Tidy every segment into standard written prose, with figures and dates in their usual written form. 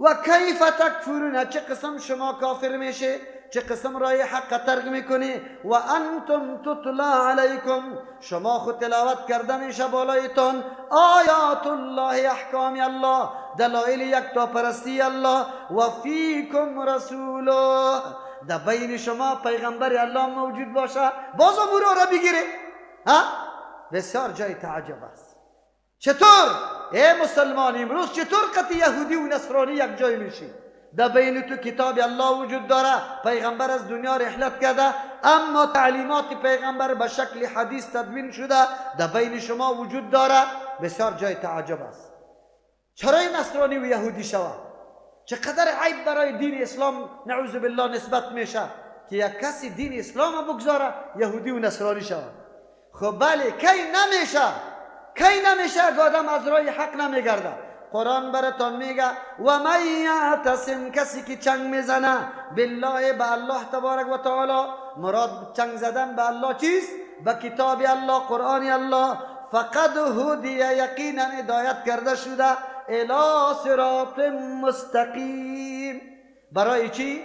و کیف تکفرون، چه قسم شما کافر میشه، چه قسم رای حق ترک میکنی. و انتم تتلا علیکم، شما خود تلاوت کرده میشه بالایتان آیات الله، احکام الله، دلائل یکتا پرستی الله. و فیکم رسوله، در بین شما پیغمبر الله موجود باشه، باز امور را بگیره. بسیار جای تعجب است. چطور ای مسلمان امروز چطور قطع یهودی و نصرانی یک جای میشی؟ در بین تو کتاب الله وجود داره، پیغمبر از دنیا رحلت کرده، اما تعلیمات پیغمبر به شکل حدیث تدوین شده در بین شما وجود داره. بسیار جای تعجب است. چرا نصرانی و یهودی شود؟ چقدر عیب برای دین اسلام نعوذ بالله نسبت میشه که یک کسی دین اسلام بگذاره یهودی و نصرانی شود. خب بله، کی نمیشه که آدم از راه حق نمیگرده. قرآن براتون میگه و من یعتصم، کسی که چنگ میزنه بالله، به الله تبارک و تعالی، مراد چنگ زدن به الله چیست؟ به کتاب الله، قرآن الله، فقد هدی، یقینا هدایت کرده شده، الی صراط مستقیم. برای چی؟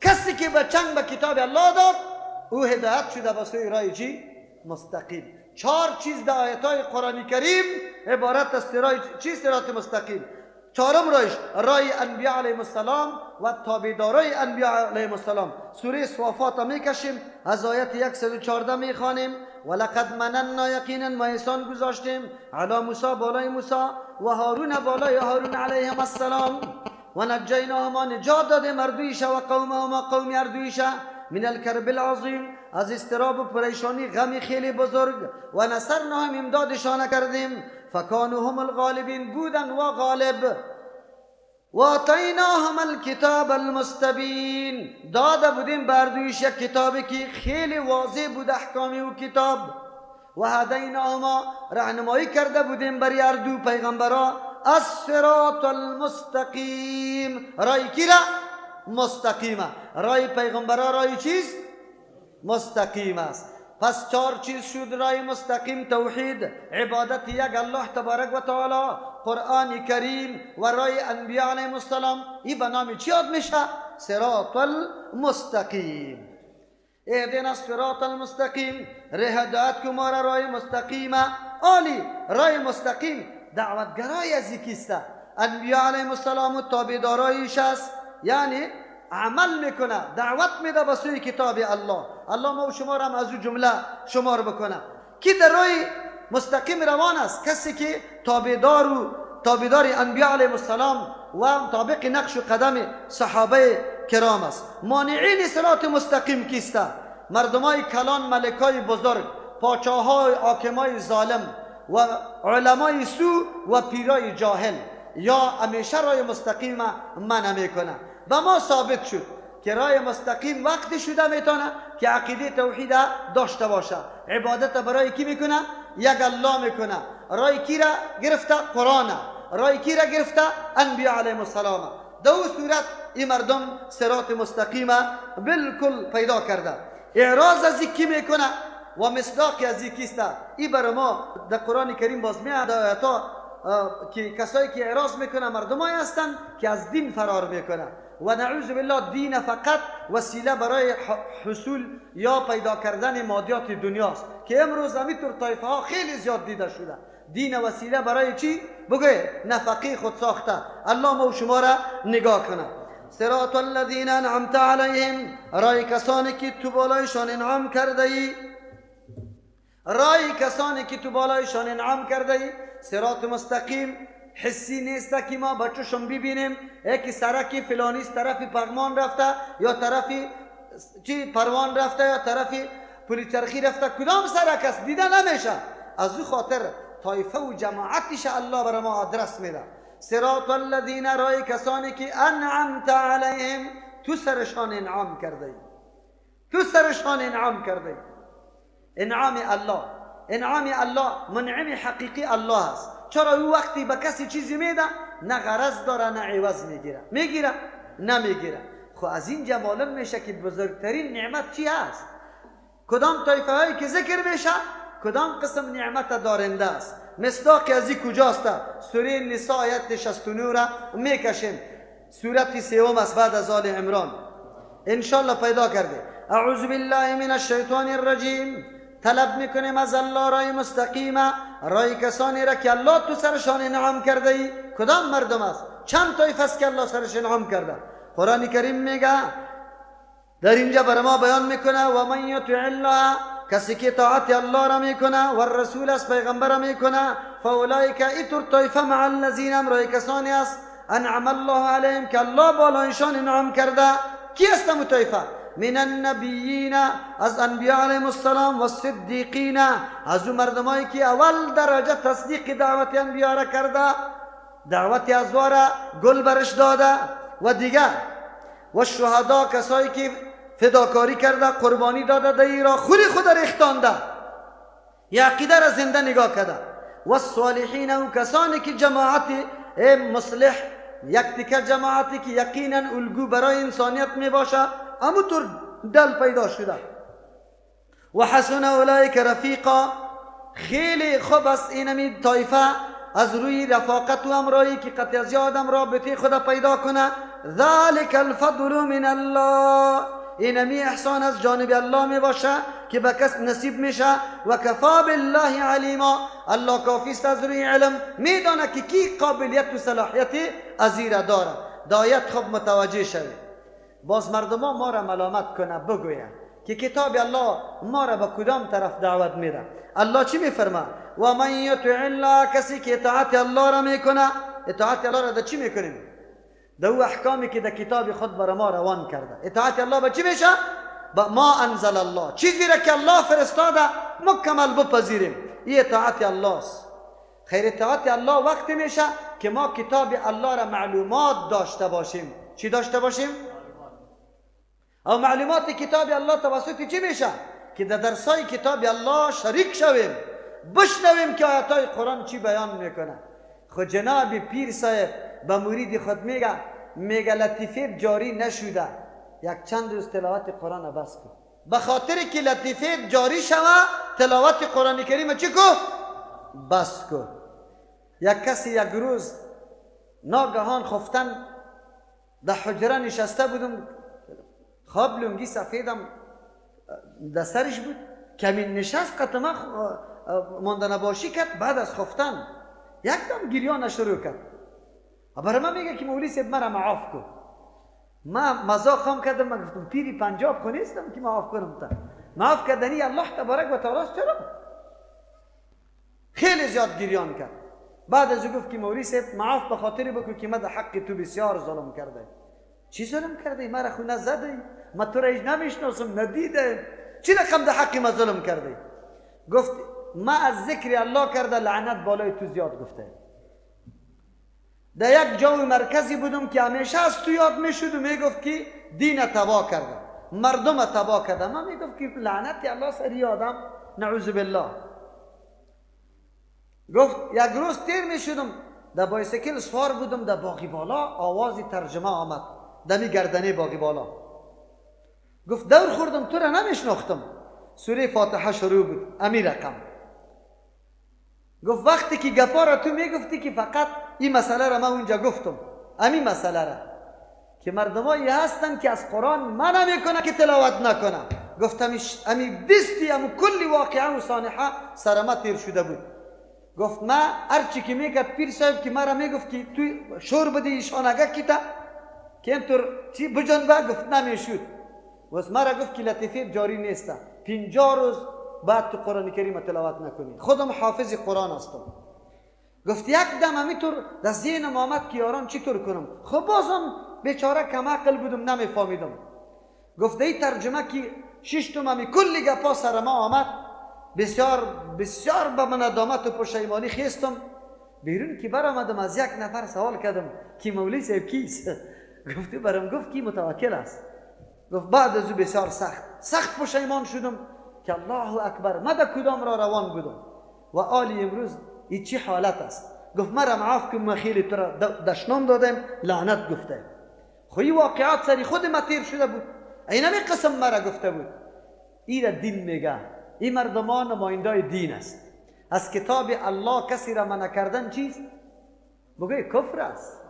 کسی که به چنگ به کتاب الله داد او هدایت شده به سوی راه چی؟ مستقیم. 4 چیز در آیت‌های قرآن کریم عبارت است چی صراط مستقیم. 4م راه انبیاء علیهم السلام و تابعدارای انبیاء علیهم السلام. سوره صافات میکشیم، از آیت 114 میخوانیم ولقد مننا، یقینا ما احسان گذاشتیم، علی موسی، بالای موسی، و هارون، بالای هارون علیهم السلام، و نجیناهما، نجات دادیم اردویش و قومهما، قوم اردویش، من الکرب العظیم، از استراب و پریشانی غم خیلی بزرگ، و نصرناهم، امدادشان کردیم، فکانوا هم الغالبین، بودن و غالب، و آتیناهم الکتاب المستبین، داده بودیم بردویش یک کتابی که خیلی واضح بود احکامی و کتاب، و هدیناهما، رهنمایی کرده بودیم بر اردو پیغمبرا، الصراط المستقیم، رای کی را؟ مستقیمه. رای پیغمبرا رای چیست؟ مستقیم است. پس 4 چیز شد رای مستقیم: توحید، عبادت یک الله تبارک و تعالی، قرآن کریم و رای انبیاء علیهم السلام. این به نام چی یاد میشه؟ صراط المستقیم. اهدنا الصراط المستقیم، هدایت که ما را رای مستقیمه. عالی، رای مستقیم دعوتگرای از کیست؟ انبیاء علیهم السلام و تابعدارایش است، یعنی عمل میکنه، دعوت میده به سوی کتاب الله. الله ما و شما را از او جمله شمار بکنه. کی در راه مستقیم روان است؟ کسی که تابعدار انبیاء علیهم السلام و مطابق نقش و قدم صحابه کرام است. مانعین صراط مستقیم کیست؟ مردمای کلان، ملکای بزرگ، پاچاهای، حاکمای ظالم و علمای سو و پیرای جاهل، یا همیشه راه مستقیم منع میکنه. و ما ثابت شد که راه مستقیم وقتی شده میتونه که عقیده توحید داشته باشه، عبادت برای کی میکنه؟ یک الله میکنه. راه کی را گرفته؟ قرآن. راه کی را گرفته؟ انبیاء علیهم السلام. دو صورت این مردم صراط مستقیم بالکل پیدا کرده. اعراض از کی میکنه و مصداق از کیست؟ این برای ما در قرآن کریم باز میاد آیاتا که کسایی که اعراض میکنه مردمایی هستند که از دین فرار میکنه، و نعوذ بالله دین فقط وسیله برای حصول یا پیدا کردن مادیات دنیاست که امروز همینطور طایفه ها خیلی زیاد دیده شده. دین وسیله برای چی؟ بگه نفقه خود ساخته. الله ما و شما را نگاه کنه. صراط الذین انعمت علیهم، رای کسانی که تو بالایشان انعام کرده ای، رای کسانی که تو بالایشان انعام کرده ای. صراط مستقیم حسی نیست که ما بچه‌شون ببینیم یکی سرکی فلانی طرف پغمان رفته یا طرفی چی پروان رفته یا طرفی پلیچرخی رفته، کدام سرک است دیده نمیشه. از او خاطر طایفه و جماعتش الله برای ما آدرس میده. صراط الذین، رای کسانی که انعمت علیهم، تو سرشان انعام کرده ای، تو سرشان انعام کرده ای. انعام الله منعم حقیقی الله است. چرا او وقتی به کسی چیزی میده نه غرض داره نه عوض میگیره نمیگیره. خب از اینجا معلوم میشه که بزرگترین نعمت چی است؟ کدام طایفه هایی که ذکر میشه کدام قسم نعمت دارنده است؟ مصداق از این کجاست؟ سوره نساء آیت 69 را میکشیم. سورت سوم است بعد از آل عمران. انشالله پیدا کرده. اعوذ بالله من الشیطان الرجیم. طلب میکنیم از الله رای مستقیمه، رای کسانی را که الله تو سرشان انعام کرده ای. کدام مردم است؟ چند طایفه است که الله سرش انعام کرده؟ قرآن کریم میگه در اینجا بر ما بیان میکنه و من یطع الله، کسی که اطاعت الله را میکنه و الرسول از پیغمبر را میکنه، فاولئک ایتر طایفه مع الذین، امرای کسانی است انعم الله علیهم که الله بالایشان انعام کرده. کی است طایفه؟ من النبیین، از انبیاء علیهم السلام، و الصدیقین، از اون مردمایی که اول درجه تصدیق دعوت انبیاء را کرده، دعوت ازوا را گل برش داده، و دیگر و شهدا، کسایی که فداکاری کرده، قربانی داده در را خوری خود را اختانده، یا عقیده را زنده نگاه کرده، و الصالحین، و کسانی که جماعتی مصلح، یک تکه جماعتی که یقینا الگو برای انسانیت می باشه، همونطور دل پیدا شده. و حسن اولئک رفیقا، خیلی خوب است اینمی طایفه از روی رفاقت و همراهی که قطع از آدم رابطه خدا پیدا کنه. ذلک الفضل من الله، اینمی احسان از جانب الله می باشه که به کس نصیب میشه. و کفا بالله علیما، الله کافی است از روی علم، میدانه که کی قابلیت و صلاحیت ازیره داره. دایت خوب متوجه شوید. باز مردم ما را ملامت کنه، بگوید که کتاب الله ما را به کدام طرف دعوت میده. الله چی میفرما؟ و من یطع الله، کسی که اطاعت الله را میکنه. اطاعت الله را در چی میکنیم؟ در او احکامی که در کتاب خود برای ما روان کرده. اطاعت الله به چی میشه؟ با ما انزل الله، چیزی را که الله فرستاده مکمل بپذیریم. این اطاعت الله است. خیر اطاعت الله وقتی میشه که ما کتاب الله را معلومات داشته باشیم. چی داشته باشیم؟ او معلومات کتاب الله توسط چی میشه؟ که در درسای کتاب الله شریک شویم، بشنویم که آیاتای قرآن چی بیان میکنه. خود جناب پیر صاحب به مرید خود میگه لطیفه جاری نشده، یک چند روز تلاوت قرآن بس کن. به خاطر که لطیفه جاری شوه تلاوت قرآن کریم چی کن؟ بس کن. یک کسی یک روز ناگهان خفتن در حجره نشسته بودم، خواب لنگی سفیدم در سرش بود، کمین نشست قطمه مانده نباشی کرد. بعد از خفتن یک دم گریان شروع کرد. برای من میگه که مولی صاحب مرا معاف کن. من مذاق هم کردم، من گفتم پیری پنجاب خو نیستم که معاف کنم. تا معاف کردنی الله تبارک و تعالی چرا؟ خیلی زیاد گریان کرد. بعد از گفت که مولی صاحب معاف به خاطر بکن که من در حق تو بسیار ظلم کرده. چی ظلم کرده؟ مرا خو نزده، من تو را هیچ نمیشناسم، ندیده، چی رقم در حق ما ظلم کرده؟ گفت ما از ذکر الله کرده لعنت بالای تو زیاد گفته. در یک جای مرکزی بودم که همیشه از تو یاد میشد و میگفت که دین تباه کرده، مردم تباه کرده. من میگفت که لعنت الله سری آدم، نعوذ بالله. گفت یک روز تیر میشدم در بایسکل سوار بودم، در باغی بالا آوازی ترجمه آمد دمی گردنه باغی بالا. گفت دور خوردم تو را نمیشناختم. سوره فاتحه شروع بود، امی رقم. گفت وقتی که گپا را تو میگفتی که فقط این مسئله را من اونجا گفتم، امی مسئله را که مردمایی هستن که از قرآن من نمیکنه که تلاوت نکنه. گفتم امی دستی امو کلی واقعا و سانحه سرما تیر شده بود. گفت ما هرچی که میگد پیر صاحب که مرا میگفت که تو شور بدی شانگه کیتا که اینطور چی بجنبه، گفت نمیشود. وز مرا گفت که لطیفه جاری نیسته، 50 روز بعد تو قرآن کریم تلاوت نکنی. خودم حافظ قرآن هستم. گفت یک دم همینطور در ذهنم آمد که یاران چی طور کنم. خب بازم بیچاره کم عقل بودم، نمیفهمیدم. گفت این ترجمه که ششتم همی کلی گپا سر ما آمد، بسیار بسیار به من ندامت و پشیمانی خیستم. بیرون که برآمدم از یک نفر سوال کردم که مولی صاحب کیست؟ گفت برام گفت کی متوکل است. گفت بعد از او بسیار سخت پشیمان شدم که الله اکبر من در کدام را روان بودم و آلی امروز این چی حالت است. گفت مرا معاف کن، من خیلی تو را دشنام دادم، لعنت گفته. خوی واقعات سری خود ما تیر شده بود، اینمی قسم مرا گفته بود. این را دین میگه، این مردمان نماینده دین است. از کتاب الله کسی را منع کردن چیست؟ بگوی کفر است.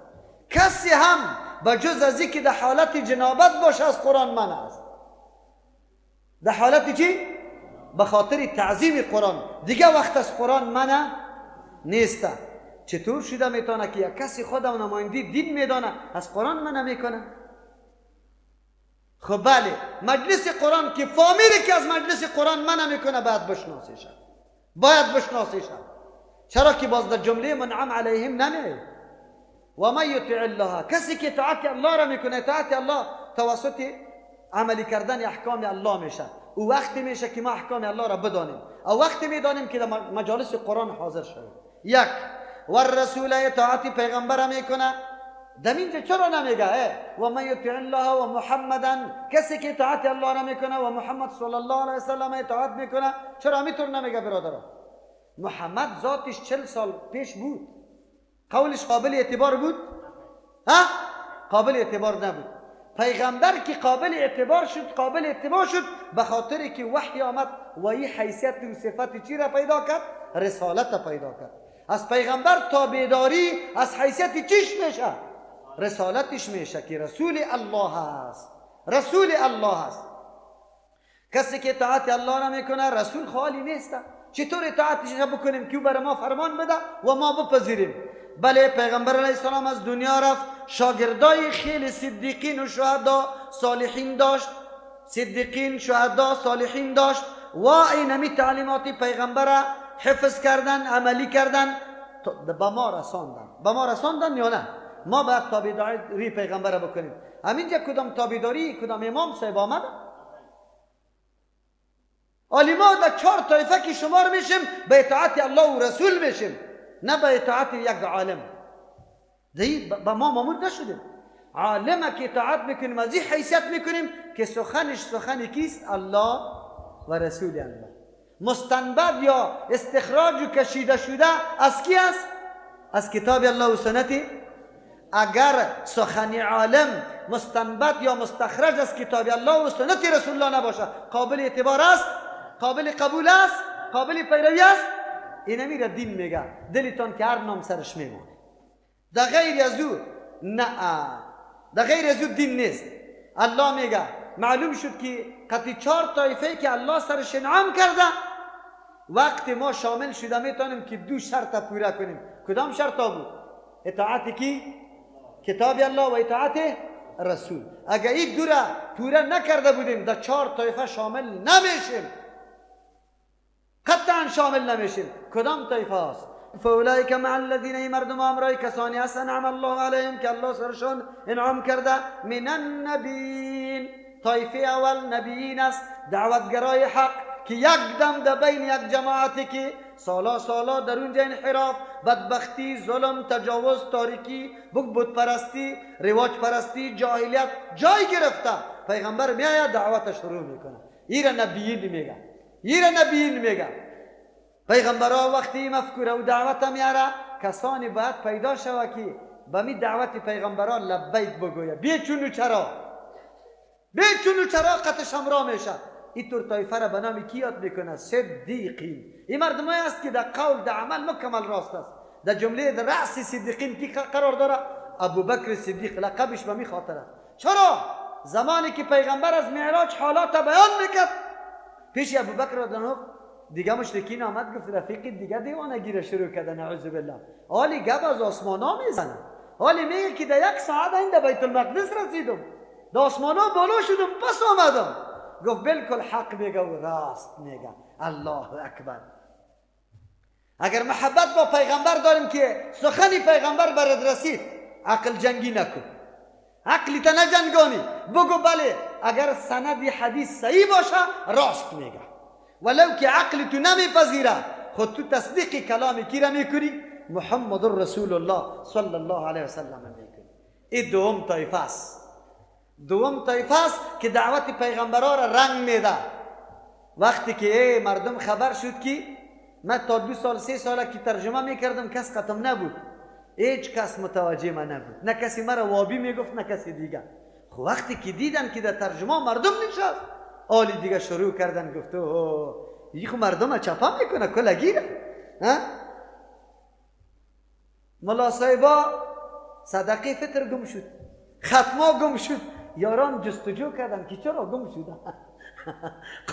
کسی هم به جز از اینکه در حالت جنابت باشه از قرآن منع است. در حالت چی؟ به خاطر تعظیم قرآن. دیگه وقت از قرآن منع نیست. چطور شده میتونه که یک کسی خودم نمایندی دین میدانه از قرآن منع میکنه؟ خب بله، مجلس قرآن که فامیلی که از مجلس قرآن منع میکنه باید بشناسیش. چرا که باز در جمله منعم علیهم نمیه. و من یطع الله، کسی که اطاعت الله را میکنه، اطاعت الله توسط عملی کردن احکام الله میشه. او وقتی میشه که ما احکام الله را بدانیم، او وقتی میدانیم که در مجالس قرآن حاضر شویم. یک، و الرسول اطاعت پیغمبر میکنه. دمینجا چرا نمیگه و من یطع الله و محمدا، کسی که اطاعت الله را میکنه و محمد صلی الله علیه وسلم اطاعت میکنه؟ چرا میتور نمیگه برادران؟ محمد ذاتش 40 سال پیش بود، قولش قابل اعتبار بود؟ قابل اعتبار نبود. پیغمبر که قابل اعتبار شد به خاطر که وحی آمد و این حیثیت و صفت چی را پیدا کرد؟ رسالت پیدا کرد. از پیغمبر تابعداری از حیثیت چیش میشه؟ رسالتش میشه که رسول الله هست. کسی که اطاعت الله را میکنه رسول خالی نیست. چطور اطاعتش بکنیم که بر ما فرمان بده و ما بپذیریم؟ بله، پیغمبر علیه السلام از دنیا رفت، شاگردای خیلی صدیقین و شهدا صالحین داشت و اینمی تعلیمات پیغمبر حفظ کردن، عملی کردن، به ما رساندن یا نه؟ ما باید تابعداری پیغمبر بکنیم. همینجا کدام تابعداری، کدام امام صاحب آمد؟ عالما در 4 طایفه که شمار میشیم، به اطاعت الله و رسول میشیم، نه به اطاعت یک عالم. به ما مامور نشدیم. عالم که اطاعت میکنیم از این حیثیت میکنیم که سخنی کیست؟ الله و رسول الله. مستنبط یا استخراج و کشیده شده از کی است؟ از کتاب الله و سنتی. اگر سخن عالم مستنبط یا مستخرج از کتاب الله و سنت رسول الله نباشه، قابل اعتبار است؟ قابل قبول است؟ قابل پیروی است؟ اینمی را دین میگه. دلتان که هر نام سرش میمونه. در غیر از او نه، در غیر از او دین نیست. الله میگه معلوم شد که قطعی 4 طایفه که الله سرش انعام کرده، وقت ما شامل شده میتونیم که 2 شرط پورا کنیم. کدام شرط بود؟ اطاعت کی؟ کتاب الله و اطاعت رسول. اگر این 2 را پورا نکرده بودیم در 4 طایفه شامل نمیشیم، قطعا شامل نمیشیم. کدام طایفه است؟ فاولئک مع الذین، ای مردم امرای کسانی است انعم الله علیهم که الله سرشان انعام کرده. من النبیین، طایفه اول نبیین است، دعوتگرای حق که یک دم در بین یک جماعتی که سالا در اونجا انحراف، بدبختی، ظلم، تجاوز، تاریکی، بت پرستی، رواج پرستی، جاهلیت جای گرفته، پیغمبر میآید دعوت شروع میکنه. ایره نبیین میگه. پیغمبرها وقتی مفکوره و دعوت میاره، کسانی باید پیدا شوه که به می دعوت پیغمبرها لبیک بگویه. بیچون و چرا قطعش همراه میشه. این طور طایفه را به نام کی یاد میکنه؟ صدیقین. این مردمایی است که در قول در عمل مکمل راست است. در جمله در رأس صدیقین کی قرار داره؟ ابوبکر صدیق. لقبش به می خاطر است. چرا؟ زمانی که پیغمبر از معراج حالات بیان میکرد، پیش ابوبکر رضی الله عنه دیگه مشرکین آمد گفت رفیق دیگه دیوانگی را شروع کرده، نعوذ بالله. حالی گپ از آسمانا میزنه، حالی میگه که در 1 ساعت این در بیت المقدس رسیدم، در آسمانا بالا شدم پس آمدم. گفت بالکل حق میگه و راست میگه. الله اکبر. اگر محبت با پیغمبر داریم که سخنی پیغمبر برات رسید، عقل جنگی نکن، عقلی تا نجنگانی. بگو بله اگر سند حدیث صحیح باشه راست میگه، ولو که عقل تو نمیپذیره، خود تو تصدیق کلام کی را میکنی؟ محمد رسول الله صلی الله علیه وسلم میکنی. این دوم طایفه است که دعوت پیغمبرها را رنگ میده. وقتی که مردم خبر شد که من تا 2 سال 3 سال که ترجمه میکردم کس ختم نبود، هیچ کس متوجه من نبود، نه کسی مرا وابی میگفت نه کسی دیگه. خب وقتی که دیدن که در ترجمه مردم نشست، حالی دیگه شروع کردن گفت این خب مردم چپا میکنه کلگیره. ملا صاحبا صدقه فطر گم شد، ختما گم شد، یاران جستجو کردن که چرا گم شدن.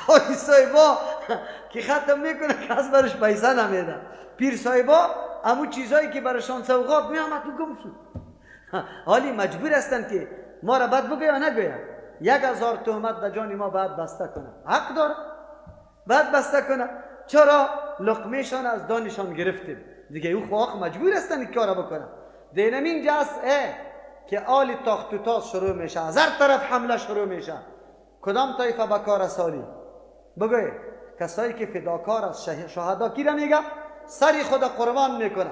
قاری صاحبا که ختم میکنه که از برش پیسه نمیده، پیر صاحبا همون چیزایی که برشان سوغات میامد و گم شد. حالی مجبور هستن که ما را بد بگه یا نگوید. 1000 تهمت در جان ما باید بسته کنه، حق داره باید بسته کنه. چرا؟ لقمهشان از دانشان گرفتیم دیگه، او خواهق مجبور هستن این کارا بکنن. دینمین جاست که آل تاخت و تاز شروع میشه، از هر طرف حمله شروع میشه. کدام طایفه به کار سالی؟ بگوی کسایی که فداکار از شهدا کی را میگه؟ سری خدا قربان میکنه،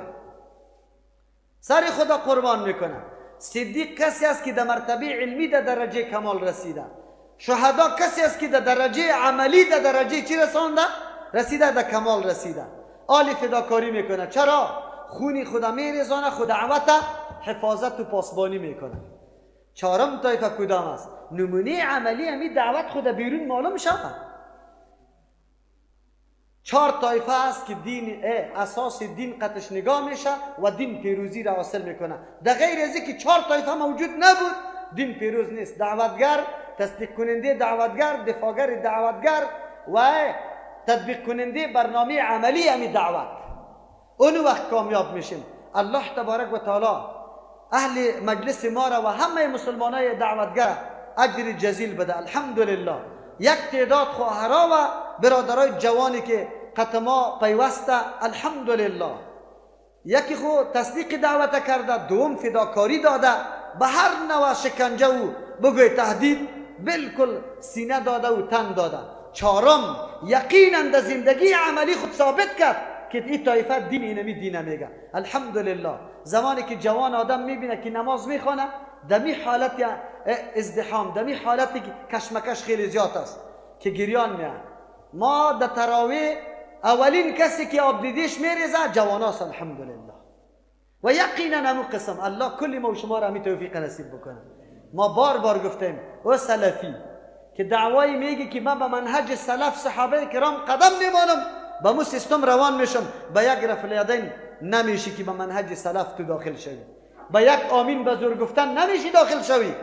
سری خدا قربان میکنه. صدیق کسی است که در مرتبه علمی در درجه کمال رسیده. شهدا کسی است که در درجه عملی در درجه چی رسانده؟ رسیده، در کمال رسیده. آل فداکاری میکنه. چرا؟ خونی خدا میریزانه، خود دعوت حفاظت و پاسبانی میکنه. چهارم طایفه کدام است؟ نمونه عملی همی دعوت خود بیرون معلوم شود. 4 طایفه است که دین اساس دین قطش نگاه میشه و دین پیروزی را حاصل میکنه. در غیر از اینکه 4 طایفه موجود نبود دین پیروز نیست. دعوتگر، تصدیق کننده دعوتگر، دفاعگر دعوتگر و تطبیق کننده برنامه عملی همی دعوت، اون وقت کامیاب میشیم. الله تبارک و تعالی اهل مجلس ما را و همه مسلمانای دعوتگر اجر جزیل بده. الحمدلله. یک تعداد خواهرها و برادرای جوانی که قطما پیوسته، الحمدلله. یکی خو تصدیق دعوت کرده، دوم فداکاری داده، به هر نوع شکنجه و بگوی تهدید بالکل سینه داده و تن داده. چهارم یقینا در زندگی عملی خود ثابت کرد که این طایفه دین اینمی دین میگه. الحمدلله. زمانی که جوان آدم میبینه که نماز میخونه، دمی حالت ازدحام، دمی حالتی که کشمکش خیلی زیاد است که گریان میاد. ما در تراویح اولین کسی که آب دیدیش میریزه جواناست. الحمدلله. و یقینا همون قسم الله کلی ما و شما را همین توفیق نصیب بکنه. ما بار بار گفتیم او سلفی که دعوایی میگه که من به منهج سلف صحابه کرام قدم میمانم، با مو سیستم روان میشم، با یک رفع الیدین نمیشی که به منهج سلف تو داخل شوی، با یک آمین به زور گفتن نمیشی داخل شوی.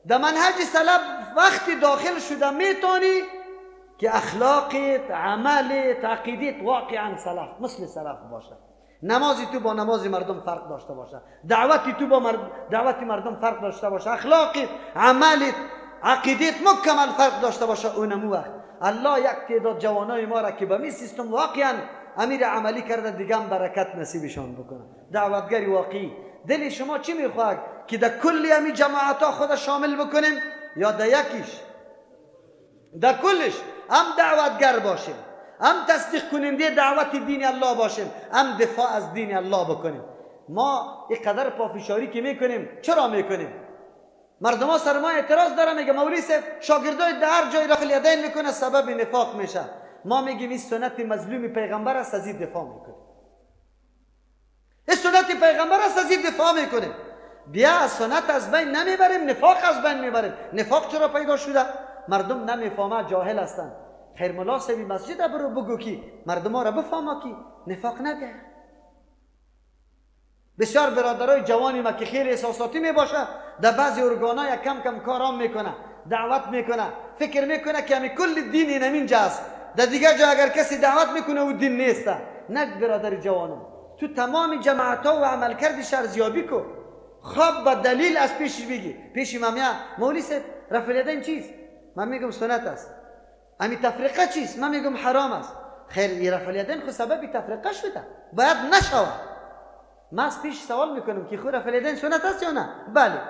در منهج سلف وقتی داخل شده میتونی که اخلاقیت، عملت، عقیدت واقعا سلف مثل سلف باشه. نمازی تو با نماز مردم فرق داشته باشه، دعوتی تو با دعوت مردم فرق داشته باشه، اخلاقیت، عملت، عقیدت مکمل فرق داشته باشه. اونمو وقت الله یک تعداد جوانای ما را که به می سیستم واقعا امیر عملی کرده دیگه هم برکت نصیبشان بکنه. دعوتگری واقعی. دل شما چی میخواد که در کلی همی جماعت ها خود شامل بکنیم یا در یکیش؟ در کلش هم دعوتگر باشیم، هم تصدیق کننده دعوت دین الله باشیم، هم دفاع از دین الله بکنیم. ما اینقدر پافشاری که میکنیم چرا میکنیم؟ مردم ها سر ما اعتراض داره، میگه مولوی صاحب شاگردای در هر جای رفع الیدین میکنه سبب نفاق میشه. ما میگیم این سنت مظلوم پیغمبر است، از این دفاع میکنیم. این سنت پیغمبر است، از این دفاع میکنیم. بیا سنت از بین نمیبریم، نفاق از بین میبریم. نفاق چرا پیدا شده؟ مردم نمیفهمه، جاهل هستند. خیر ملا صاحب مسجد برو بگو کی مردم ها را بفهمه کی نفاق نگه. بسیار برادرای جوانی ما که خیلی احساساتی میباشه، در بعضی ارگانای کم کم کارام میکنه، دعوت میکنه، فکر میکنه که همین کل دین این همین جاست، در دیگه جا اگر کسی دعوت میکنه و دین نیسته. نه برادر جوانم، تو تمام جماعت ها و عملکرد ارزیابی کو. خب با دلیل از پیش بگی. پیش من میاد مولوی صاحب رفع الیدین چیست؟ من میگم سنت است. امی تفریقه چیست؟ من میگم حرام است. خیر رفع الیدین خود سبب تفریقه شده، باید نشود. من از پیش سوال میکنم که خود رفع الیدین سنت است یا نه؟ بله.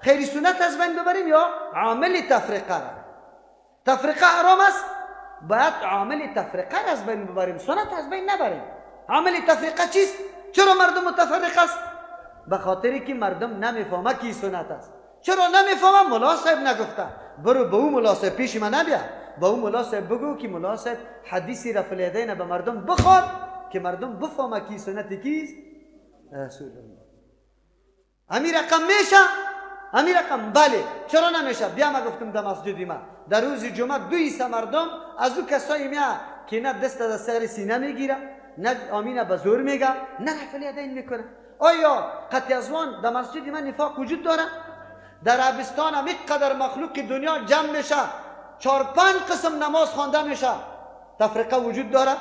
خیلی سنت از بین ببریم یا عامل تفریقه را؟ تفریقه حرام است، باید عامل تفریقه از بین ببریم، سنت از بین نبریم. عامل تفریقه چیست؟ چرا مردم متفرق است؟ به خاطری که مردم نمیفهمه کی سنت است. چرا نمیفهمه؟ ملا صاحب نگفته. برو به اون ملا صاحب پیش من نبیا، با اون ملا صاحب بگو که ملا صاحب حدیثی رفع الیدین به مردم بخواد که مردم بفهمه کی سنت کیست؟ رسول الله. همین رقم میشه؟ همین رقم بله. چرا نمیشه؟ بیا ما گفتم در مسجدی ما در روز جمعه 2 مردم از او کسایی میاد که نه دست از سر سینه میگیره، نه آمین به زور میگه، نه رفع الیدین میکنه. آیا قطع ازوان در مسجد من نفاق وجود داره؟ در عربستان هم اینقدر مخلوق دنیا جمع میشه، 4-5 قسم نماز خوانده میشه، تفرقه وجود داره؟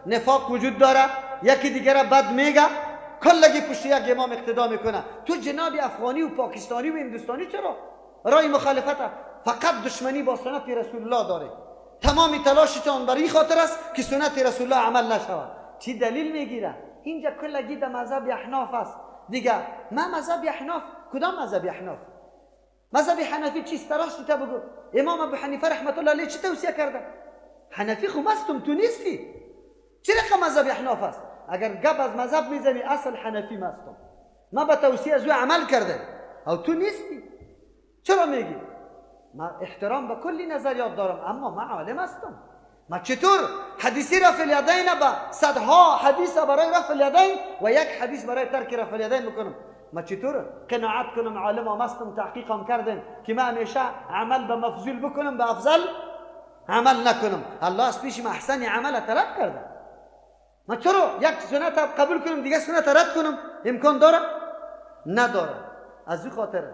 نفاق وجود داره؟ یکی دیگر را بد میگه، کلگی پشت یک امام اقتدا میکنه. تو جناب افغانی و پاکستانی و هندوستانی چرا رای مخالفت؟ فقط دشمنی با سنت رسول الله داره. تمام تلاشتان برای این خاطر است که سنت رسول الله عمل نشود. چی دلیل میگیره؟ اینجا کلگی در مذهب احناف است دیگه. ما مذهب احناف، کدام مذهب احناف؟ مذهب حنفی چیست؟ راست تا بگو. امام ابو حنیفه رحمت الله علیه چی توصیه کرده؟ حنفی خو مستم، تو نیستی. چی رقم مذهب احناف است؟ اگر گپ از مذهب میزنی اصل حنفی مستم، ما به توصیه از او عمل کرده او تو نیستی. چرا میگی؟ ما احترام به کلی نظریات دارم، اما ما عالم هستم. ما چطور حدیثی رفع الیدین با صدها حدیث برای رفع الیدین و یک حدیث برای ترک رفع الیدین بکنم؟ ما چطور قناعت کنم عالم و مستم تحقیقم کردن که ما همیشه عمل به مفضول بکنم به افضل عمل نکنم؟ الله از پیش ما احسن عمل طلب کرده. ما چرا یک سنت قبول کنم دیگه سنت رد کنم؟ امکان داره؟ نداره. از این خاطر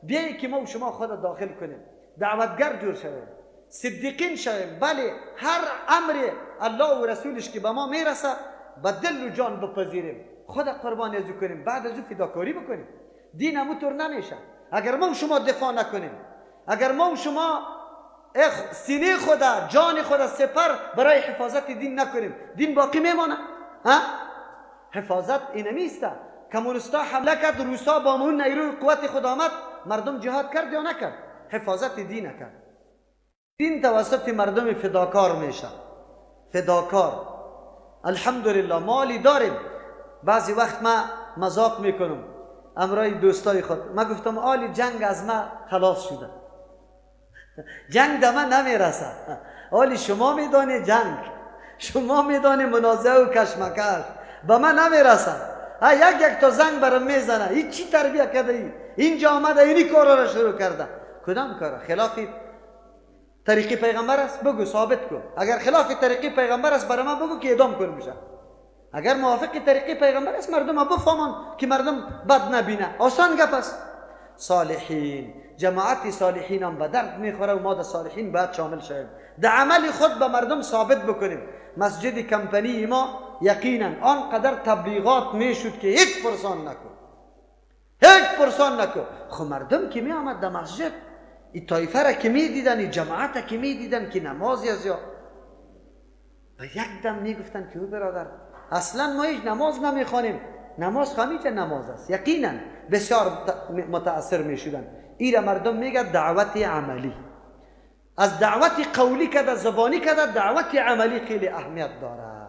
بیایی که ما و شما خود داخل کنیم، دعوتگر جور شویم، صدیقین شویم. بله هر امر الله و رسولش که به ما میرسه با دل و جان بپذیریم، خود قربانی از او کنیم، بعد از او فداکاری بکنیم. دین همونطور نمیشه اگر ما و شما دفاع نکنیم. اگر ما و شما سینه خدا، جان خدا سپر برای حفاظت دین نکنیم، دین باقی میمانه؟ حفاظت اینمی است. کمونستا حمله کرد، روسا با اون نیروی قوت خدا آمد، مردم جهاد کرد یا نکرد؟ حفاظت دین نکرد. دین توسط مردم فداکار میشه. فداکار. الحمدلله مالی داریم. بعضی وقت ما مذاق میکنم امرای دوستای خود، ما گفتم آلی جنگ از ما خلاص شده، جنگ در من نمیرسه. آلی شما میدانی جنگ، شما میدانی منازعه و کشمکش به من نمیرسه. یک تا زنگ برام میزنه، این چی تربیه کرده ای؟ اینجا آمده اینی کارا را شروع کرده. کدام کارا؟ خلاف طریقی پیغمبر است؟ بگو ثابت کن. اگر خلاف طریقی پیغمبر است برای من بگو که اعدام کنم بشه. اگر موافق طریقی پیغمبر است مردم بفهمن که مردم بد نبینه. آسان گپ است. صالحین، جماعت صالحین هم به درد میخوره و ما در صالحین باید شامل شویم. در عمل خود به مردم ثابت بکنیم. مسجد کمپنی ما یقینا آنقدر تبلیغات میشد که هیچ پرسان نکن، هیچ پرسان نکن. خب مردم که می آمد در مسجد، این طایفه را که می دیدن، این جماعت را که می دیدن که نمازی از یا به یک دم می گفتن که او برادر اصلا ما هیچ نماز نمی خوانیم، نماز خواهمی چه نماز است. یقینا بسیار متاثر می شدن. این را مردم میگه دعوت عملی. از دعوت قولی کده، زبانی کده، دعوت عملی خیلی اهمیت داره.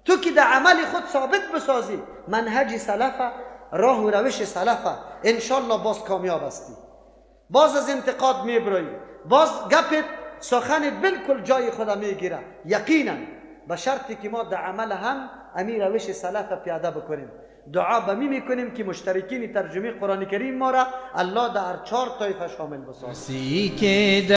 تو که در عمل خود ثابت بسازی منهج سلفه، راه و روش سلفه، انشالله باز کامیاب هستی. باز از انتقاد میبرایی، باز گپت سخن بالکل جای خدا میگیره. یقینا به شرطی که ما در عمل هم امی روش سلفه پیاده بکنیم. دعا به می میکنیم که مشترکین ترجمه قرآن کریم ما را الله در 4 طایفه شامل بسازد.